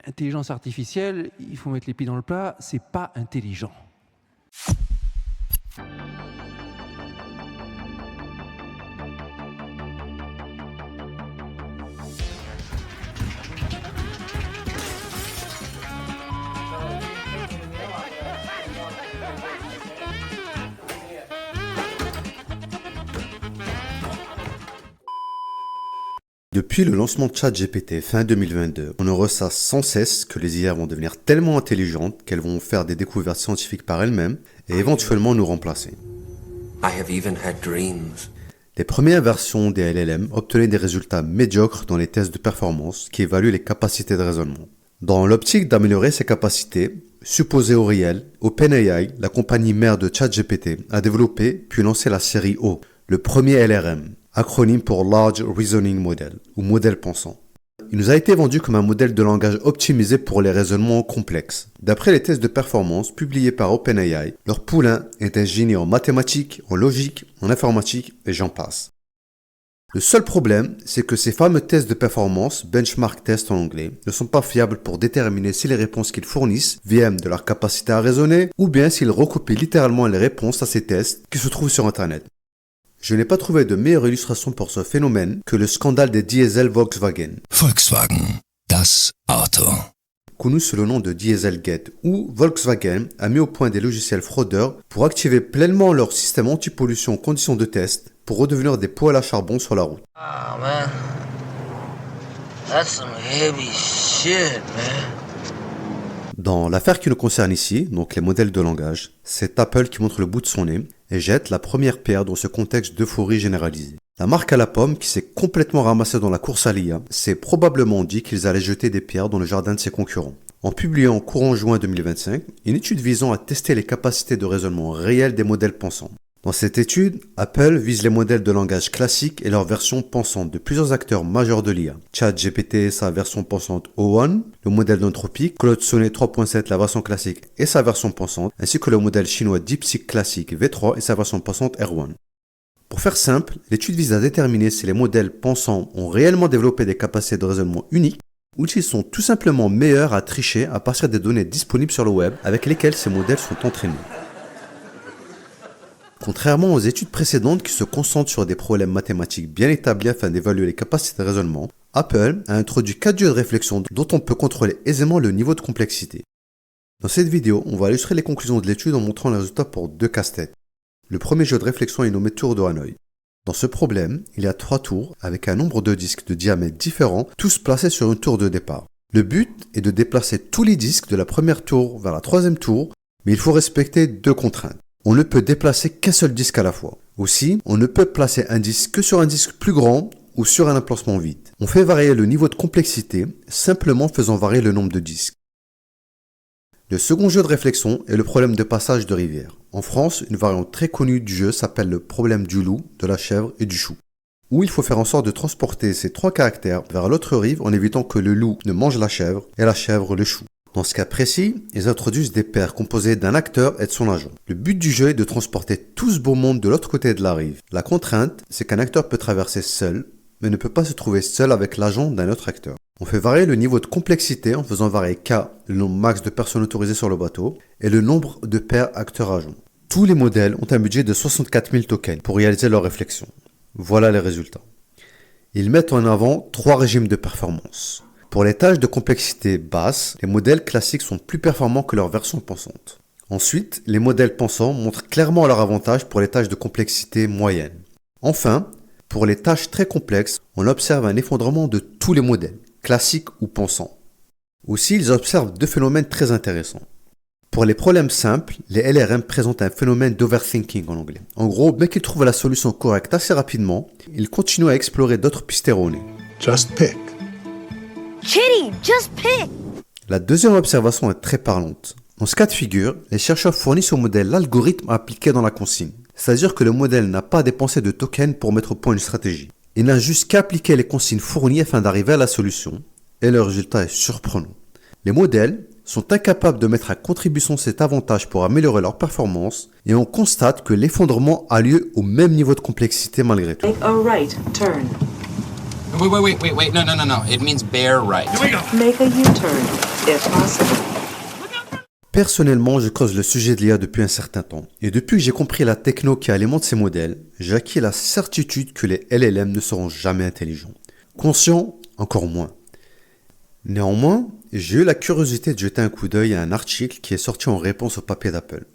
Intelligence artificielle, il faut mettre les pieds dans le plat, c'est pas intelligent. Depuis le lancement de ChatGPT fin 2022, on ne ressasse sans cesse que les IA vont devenir tellement intelligentes qu'elles vont faire des découvertes scientifiques par elles-mêmes et éventuellement nous remplacer. I have even had dreams. Les premières versions des LLM obtenaient des résultats médiocres dans les tests de performance qui évaluent les capacités de raisonnement. Dans l'optique d'améliorer ces capacités, supposées au réel, OpenAI, la compagnie mère de ChatGPT, a développé puis lancé la série O, le premier LRM, acronyme pour Large Reasoning Model, ou modèle pensant. Il nous a été vendu comme un modèle de langage optimisé pour les raisonnements complexes. D'après les tests de performance publiés par OpenAI, leur poulain est un génie en mathématiques, en logique, en informatique et j'en passe. Le seul problème, c'est que ces fameux tests de performance, benchmark tests en anglais, ne sont pas fiables pour déterminer si les réponses qu'ils fournissent viennent de leur capacité à raisonner ou bien s'ils recopient littéralement les réponses à ces tests qui se trouvent sur Internet. Je n'ai pas trouvé de meilleure illustration pour ce phénomène que le scandale des diesel Volkswagen. Volkswagen, das Auto. Connu sous le nom de Dieselgate, où Volkswagen a mis au point des logiciels fraudeurs pour activer pleinement leur système anti-pollution en conditions de test pour redevenir des poêles à charbon sur la route. Oh man, that's some heavy shit, man. Dans l'affaire qui nous concerne ici, donc les modèles de langage, c'est Apple qui montre le bout de son nez et jette la première pierre dans ce contexte d'euphorie généralisée. La marque à la pomme, qui s'est complètement ramassée dans la course à l'IA, s'est probablement dit qu'ils allaient jeter des pierres dans le jardin de ses concurrents. En publiant courant juin 2025, une étude visant à tester les capacités de raisonnement réelles des modèles pensants. Dans cette étude, Apple vise les modèles de langage classiques et leur version pensante de plusieurs acteurs majeurs de l'IA. ChatGPT, sa version pensante O1, le modèle d'Anthropic, Claude Sonnet 3.7, la version classique et sa version pensante, ainsi que le modèle chinois DeepSeek classique V3 et sa version pensante R1. Pour faire simple, l'étude vise à déterminer si les modèles pensants ont réellement développé des capacités de raisonnement uniques ou s'ils sont tout simplement meilleurs à tricher à partir des données disponibles sur le web avec lesquelles ces modèles sont entraînés. Contrairement aux études précédentes qui se concentrent sur des problèmes mathématiques bien établis afin d'évaluer les capacités de raisonnement, Apple a introduit 4 jeux de réflexion dont on peut contrôler aisément le niveau de complexité. Dans cette vidéo, on va illustrer les conclusions de l'étude en montrant les résultats pour 2 casse-têtes. Le premier jeu de réflexion est nommé Tour de Hanoï. Dans ce problème, il y a 3 tours avec un nombre de disques de diamètre différents, tous placés sur une tour de départ. Le but est de déplacer tous les disques de la première tour vers la troisième tour, mais il faut respecter 2 contraintes. On ne peut déplacer qu'un seul disque à la fois. Aussi, on ne peut placer un disque que sur un disque plus grand ou sur un emplacement vide. On fait varier le niveau de complexité simplement en faisant varier le nombre de disques. Le second jeu de réflexion est le problème de passage de rivière. En France, une variante très connue du jeu s'appelle le problème du loup, de la chèvre et du chou, où il faut faire en sorte de transporter ces 3 caractères vers l'autre rive en évitant que le loup ne mange la chèvre et la chèvre le chou. Dans ce cas précis, ils introduisent des paires composées d'un acteur et de son agent. Le but du jeu est de transporter tout ce beau monde de l'autre côté de la rive. La contrainte, c'est qu'un acteur peut traverser seul, mais ne peut pas se trouver seul avec l'agent d'un autre acteur. On fait varier le niveau de complexité en faisant varier K, le nombre max de personnes autorisées sur le bateau, et le nombre de paires acteurs-agents. Tous les modèles ont un budget de 64 000 tokens pour réaliser leurs réflexions. Voilà les résultats. Ils mettent en avant 3 régimes de performance. Pour les tâches de complexité basse, les modèles classiques sont plus performants que leur version pensante. Ensuite, les modèles pensants montrent clairement leur avantage pour les tâches de complexité moyenne. Enfin, pour les tâches très complexes, on observe un effondrement de tous les modèles, classiques ou pensants. Aussi, ils observent 2 phénomènes très intéressants. Pour les problèmes simples, les LRM présentent un phénomène d'overthinking en anglais. En gros, bien qu'ils trouvent la solution correcte assez rapidement, ils continuent à explorer d'autres pistes erronées. Just pick. Kitty, just pick! La deuxième observation est très parlante. Dans ce cas de figure, les chercheurs fournissent au modèle l'algorithme appliqué dans la consigne. C'est-à-dire que le modèle n'a pas dépensé de tokens pour mettre au point une stratégie. Il n'a juste qu'à appliquer les consignes fournies afin d'arriver à la solution. Et le résultat est surprenant. Les modèles sont incapables de mettre à contribution cet avantage pour améliorer leur performance et on constate que l'effondrement a lieu au même niveau de complexité malgré tout. Make a right turn. Wait. No. It means bear right. Make a U-turn. if possible. Personnellement, je creuse le sujet de l'IA depuis un certain temps. Et depuis que j'ai compris la techno qui alimente ces modèles, j'ai acquis la certitude que les LLM ne seront jamais intelligents. Conscients, encore moins. Néanmoins, j'ai eu la curiosité de jeter un coup d'œil à un article qui est sorti en réponse au papier d'Apple.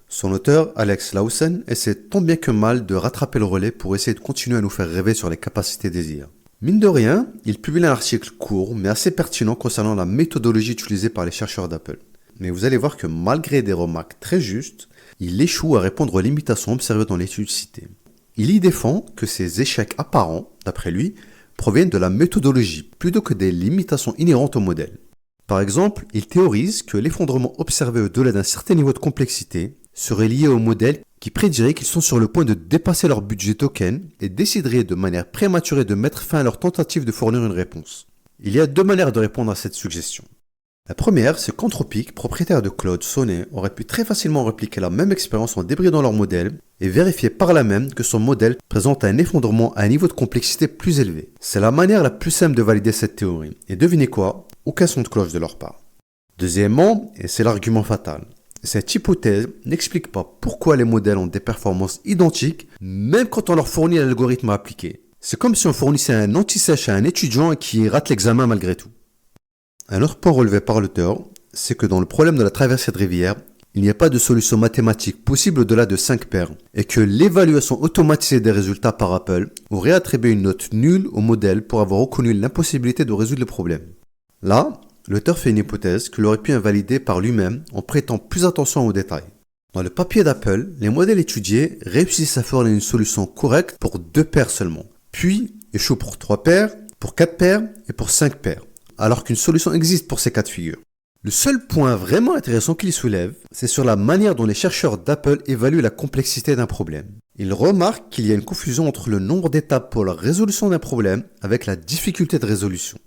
Son auteur, Alex Lawson, essaie tant bien que mal de rattraper le relais pour essayer de continuer à nous faire rêver sur les capacités des IA. Mine de rien, il publie un article court mais assez pertinent concernant la méthodologie utilisée par les chercheurs d'Apple. Mais vous allez voir que malgré des remarques très justes, il échoue à répondre aux limitations observées dans l'étude citée. Il y défend que ces échecs apparents, d'après lui, proviennent de la méthodologie plutôt que des limitations inhérentes au modèle. Par exemple, il théorise que l'effondrement observé au-delà d'un certain niveau de complexité serait lié au modèle qui prédirait qu'ils sont sur le point de dépasser leur budget token et déciderait de manière prématurée de mettre fin à leur tentative de fournir une réponse. Il y a deux manières de répondre à cette suggestion. La première, c'est qu'Anthropic, propriétaire de Claude Sonnet, aurait pu très facilement répliquer la même expérience en débridant leur modèle et vérifier par là même que son modèle présente un effondrement à un niveau de complexité plus élevé. C'est la manière la plus simple de valider cette théorie. Et devinez quoi? Aucun son de cloche de leur part. Deuxièmement, et c'est l'argument fatal, cette hypothèse n'explique pas pourquoi les modèles ont des performances identiques même quand on leur fournit l'algorithme à appliquer. C'est comme si on fournissait un anti-sèche à un étudiant qui rate l'examen malgré tout. Un autre point relevé par l'auteur, c'est que dans le problème de la traversée de rivière, il n'y a pas de solution mathématique possible au-delà de 5 paires, et que l'évaluation automatisée des résultats par Apple aurait attribué une note nulle au modèle pour avoir reconnu l'impossibilité de résoudre le problème. Là, l'auteur fait une hypothèse qu'il aurait pu invalider par lui-même en prêtant plus attention aux détails. Dans le papier d'Apple, les modèles étudiés réussissent à fournir une solution correcte pour 2 paires seulement, puis échouent pour 3 paires, pour 4 paires et pour 5 paires, alors qu'une solution existe pour ces cas de figure. Le seul point vraiment intéressant qu'il soulève, c'est sur la manière dont les chercheurs d'Apple évaluent la complexité d'un problème. Ils remarquent qu'il y a une confusion entre le nombre d'étapes pour la résolution d'un problème avec la difficulté de résolution.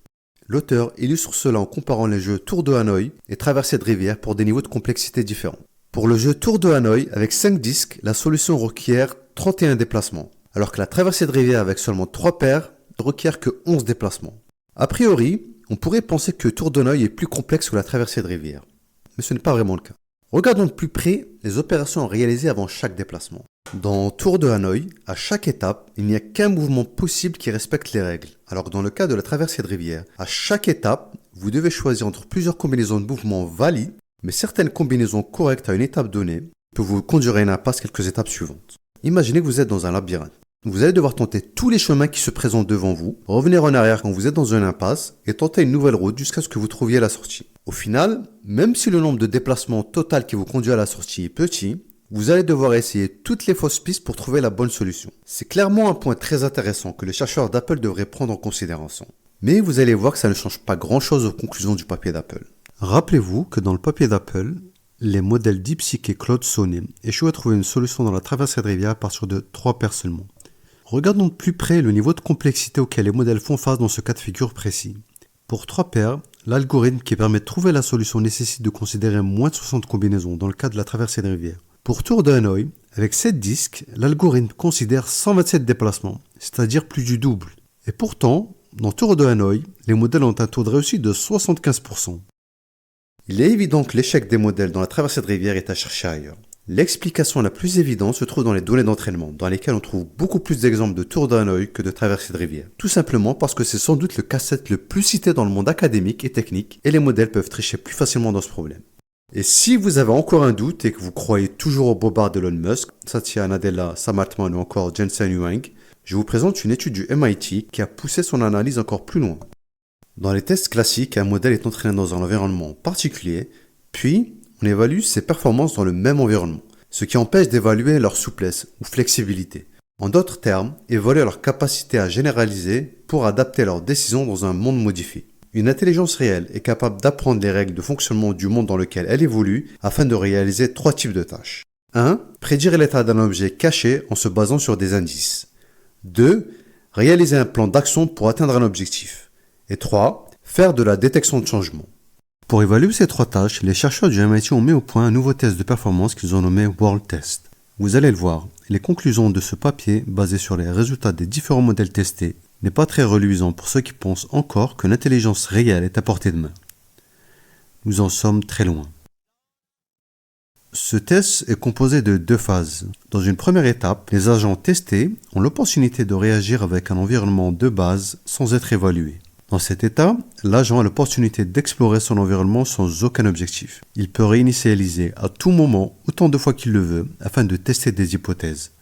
L'auteur illustre cela en comparant les jeux Tour de Hanoï et Traversée de rivière pour des niveaux de complexité différents. Pour le jeu Tour de Hanoï, avec 5 disques, la solution requiert 31 déplacements, alors que la Traversée de rivière avec seulement 3 paires ne requiert que 11 déplacements. A priori, on pourrait penser que Tour de Hanoï est plus complexe que la traversée de rivière. Mais ce n'est pas vraiment le cas. Regardons de plus près les opérations réalisées avant chaque déplacement. Dans Tour de Hanoï, à chaque étape, il n'y a qu'un mouvement possible qui respecte les règles. Alors que dans le cas de la traversée de rivière, à chaque étape, vous devez choisir entre plusieurs combinaisons de mouvements valides, mais certaines combinaisons correctes à une étape donnée peuvent vous conduire à une impasse quelques étapes suivantes. Imaginez que vous êtes dans un labyrinthe. Vous allez devoir tenter tous les chemins qui se présentent devant vous, revenir en arrière quand vous êtes dans une impasse et tenter une nouvelle route jusqu'à ce que vous trouviez la sortie. Au final, même si le nombre de déplacements total qui vous conduit à la sortie est petit, vous allez devoir essayer toutes les fausses pistes pour trouver la bonne solution. C'est clairement un point très intéressant que les chercheurs d'Apple devraient prendre en considération. Mais vous allez voir que ça ne change pas grand-chose aux conclusions du papier d'Apple. Rappelez-vous que dans le papier d'Apple, les modèles DeepSeek et Claude Sonnet échouent à trouver une solution dans la traversée de rivière à partir de 3 paires seulement. Regardons de plus près le niveau de complexité auquel les modèles font face dans ce cas de figure précis. Pour 3 paires, l'algorithme qui permet de trouver la solution nécessite de considérer moins de 60 combinaisons dans le cas de la traversée de rivière. Pour Tour de Hanoï, avec 7 disques, l'algorithme considère 127 déplacements, c'est-à-dire plus du double. Et pourtant, dans Tour de Hanoï, les modèles ont un taux de réussite de 75%. Il est évident que l'échec des modèles dans la traversée de rivière est à chercher ailleurs. L'explication la plus évidente se trouve dans les données d'entraînement, dans lesquelles on trouve beaucoup plus d'exemples de Tour de Hanoï que de traversée de rivière. Tout simplement parce que c'est sans doute le casse-tête le plus cité dans le monde académique et technique, et les modèles peuvent tricher plus facilement dans ce problème. Et si vous avez encore un doute et que vous croyez toujours au bobard d'Elon Musk, Satya Nadella, Sam Altman ou encore Jensen Huang, je vous présente une étude du MIT qui a poussé son analyse encore plus loin. Dans les tests classiques, un modèle est entraîné dans un environnement particulier, puis on évalue ses performances dans le même environnement, ce qui empêche d'évaluer leur souplesse ou flexibilité. En d'autres termes, évaluer leur capacité à généraliser pour adapter leurs décisions dans un monde modifié. Une intelligence réelle est capable d'apprendre les règles de fonctionnement du monde dans lequel elle évolue afin de réaliser 3 types de tâches. 1. Prédire l'état d'un objet caché en se basant sur des indices. 2. Réaliser un plan d'action pour atteindre un objectif. Et 3. Faire de la détection de changement. Pour évaluer ces 3 tâches, les chercheurs du MIT ont mis au point un nouveau test de performance qu'ils ont nommé World Test. Vous allez le voir, les conclusions de ce papier, basées sur les résultats des différents modèles testés, n'est pas très reluisant pour ceux qui pensent encore que l'intelligence réelle est à portée de main. nous en sommes très loin. Ce test est composé de 2 phases. Dans une première étape, les agents testés ont l'opportunité de réagir avec un environnement de base sans être évalués. Dans cet état, l'agent a l'opportunité d'explorer son environnement sans aucun objectif. Il peut réinitialiser à tout moment, autant de fois qu'il le veut, afin de tester des hypothèses.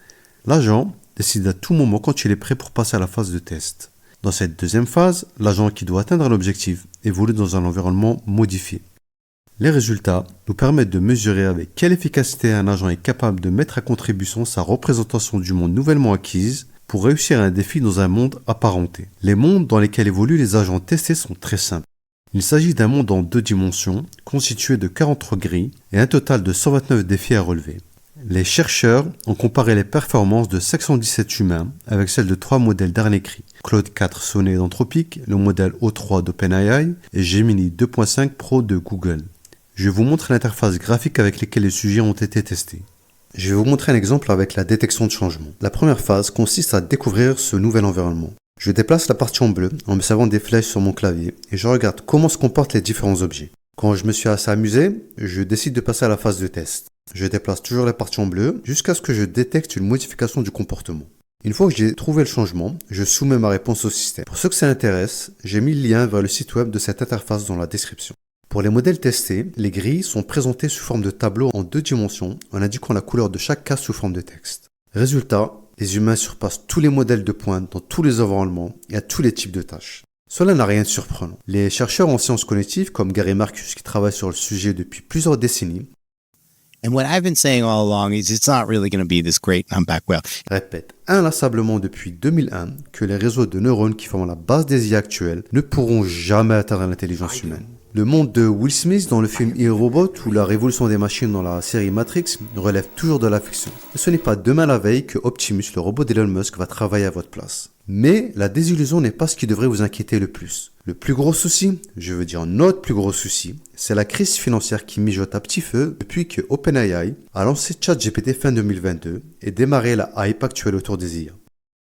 L'agent décide à tout moment quand il est prêt pour passer à la phase de test. Dans cette deuxième phase, l'agent qui doit atteindre l'objectif évolue dans un environnement modifié. Les résultats nous permettent de mesurer avec quelle efficacité un agent est capable de mettre à contribution sa représentation du monde nouvellement acquise pour réussir un défi dans un monde apparenté. Les mondes dans lesquels évoluent les agents testés sont très simples. Il s'agit d'un monde en 2 dimensions, constitué de 43 grilles et un total de 129 défis à relever. Les chercheurs ont comparé les performances de 517 humains avec celles de 3 modèles d'Arnekri, Claude 4 Sonnet d'Anthropic, le modèle O3 d'OpenAI et Gemini 2.5 Pro de Google. Je vous montre l'interface graphique avec laquelle les sujets ont été testés. Je vais vous montrer un exemple avec la détection de changement. La première phase consiste à découvrir ce nouvel environnement. Je déplace la partie en bleu en me servant des flèches sur mon clavier et je regarde comment se comportent les différents objets. Quand je me suis assez amusé, je décide de passer à la phase de test. Je déplace toujours la partie en bleu jusqu'à ce que je détecte une modification du comportement. Une fois que j'ai trouvé le changement, je soumets ma réponse au système. Pour ceux que ça intéresse, j'ai mis le lien vers le site web de cette interface dans la description. Pour les modèles testés, les grilles sont présentées sous forme de tableau en 2 dimensions en indiquant la couleur de chaque case sous forme de texte. Résultat, les humains surpassent tous les modèles de pointe dans tous les environnements et à tous les types de tâches. Cela n'a rien de surprenant. Les chercheurs en sciences cognitives comme Gary Marcus qui travaillent sur le sujet depuis plusieurs décennies And what I've been saying all along is it's not really going to be this great. I'm back well. répètent inlassablement depuis 2001 que les réseaux de neurones qui forment la base des IA actuelles ne pourront jamais atteindre l'intelligence humaine. Le monde de Will Smith dans le film iRobot ou la révolution des machines dans la série Matrix relève toujours de la fiction. Et ce n'est pas demain la veille que Optimus, le robot d'Elon Musk, va travailler à votre place. Mais la désillusion n'est pas ce qui devrait vous inquiéter le plus. Le plus gros souci, je veux dire notre plus gros souci, c'est la crise financière qui mijote à petit feu depuis que OpenAI a lancé ChatGPT fin 2022 et démarré la hype actuelle autour des IA.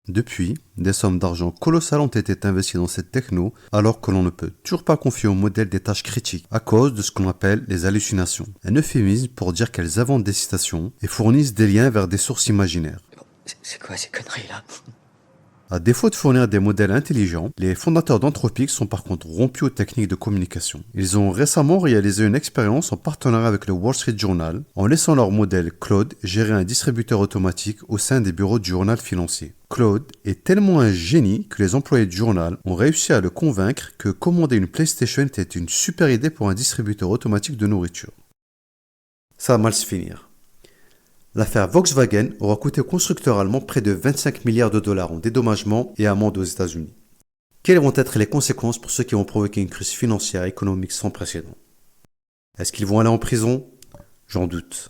Depuis, des sommes d'argent colossales ont été investies dans cette techno alors que l'on ne peut toujours pas confier au modèle des tâches critiques à cause de ce qu'on appelle les hallucinations. Un euphémisme pour dire qu'elles inventent des citations et fournissent des liens vers des sources imaginaires. C'est quoi ces conneries-là? À défaut de fournir des modèles intelligents, les fondateurs d'Anthropic sont par contre rompus aux techniques de communication. Ils ont récemment réalisé une expérience en partenariat avec le Wall Street Journal en laissant leur modèle Claude gérer un distributeur automatique au sein des bureaux du journal financier. Claude est tellement un génie que les employés du journal ont réussi à le convaincre que commander une PlayStation était une super idée pour un distributeur automatique de nourriture. Ça va mal se finir. L'affaire Volkswagen aura coûté au constructeur allemand près de 25 milliards de dollars en dédommagement et amendes aux États-Unis. Quelles vont être les conséquences pour ceux qui vont provoquer une crise financière et économique sans précédent? Est-ce qu'ils vont aller en prison? J'en doute.